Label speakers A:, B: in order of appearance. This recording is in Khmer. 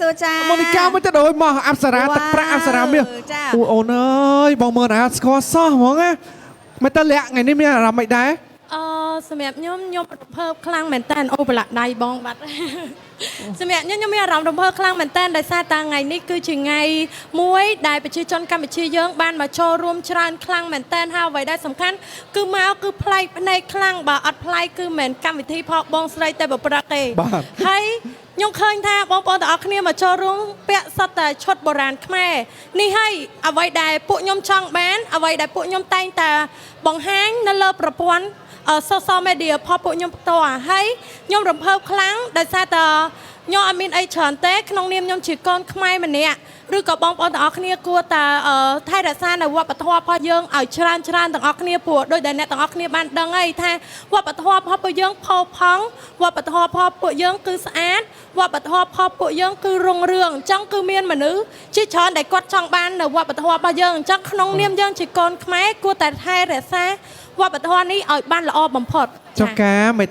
A: សួរចា
B: ម៉ូនីកាមិនទៅដោយមកអប្សរាទឹកប្រាក់អប្សរាមាសអូអូនអើយបងមើលអាស្គាល់សោះហ្មងណាមិនទៅលាក់ថ្ងៃនេះមានអារម្មណ៍មិនដែរ
C: សម្រាប់ខ្ញុំរំភើបខ្លាំងមែនតើអូប្រឡាក់ដៃបងបាត់សម្រាប់ខ្ញុំមានអារម្មណ៍រំភើបខ្លាំងមែនតើដោយសារតែថ្ងៃនេះគឺជាថ្ងៃមួយដែលប្រជាជនកម្ពុជាយើងបានមកចូលរួមច្រើនខ្លាំងមែនតើហើយអ្វីដែលសំខាន់គឺមកគឺប្លែកភ្នែកខ្លាំងបើអត់ប្លែកគឺមិនកម្មវិធីផកបងស្រីតែប្រព្រឹត្តទេហើយខ្ញុំឃើញថាបងប្អូនទាំងអស់គ្នាមកចូលរួមពាក់សុទ្ធតែឈុតបុរាណខ្មែរនេះហើយអ្វីដែលពួកខ្ញុំចង់បានអ្វីដែលពួកខ្ញុំតែងតែបង្ហាញនៅលើប្រព័ន្ធsocial media ផងពួកខ្ញុំផ្ទាល់ហើយខ្ញុំរំភើបខ្លាំងដោយសារតែខ្ញុំអត់មានអីច្រើនទេក្នុងនាមខ្ញុំជាកូនខ្មែរម្នាក់ឬក៏បងប្អូនទាំងអស់គ្នាគួរតែថែរក្សានៅវប្បធម៌របស់យើងឲ្យច្រើនទាំងអស់គ្នាព្រោះដោយដែលអ្នកទាំងអស់គ្នាបានដឹងហើយថាវប្បធម៌របស់ពួកយើងផុសផង់វប្បធម៌របស់ពួកយើងគឺស្អាតវប្បធម៌របស់ពួកយើងគឺរុងរឿងអញ្ចឹងគឺមានមនុស្សជាច្រើនដែលគាត់ចង់បាននៅវប្បធម៌របស់យើងអញ្ចឹងក្នុងនាមយើងជាកូនខ្មែរគួរតែថែរក្សាវប្បធម៌នេះឲ្យបានល្អបំផុត
B: ចុះការមិន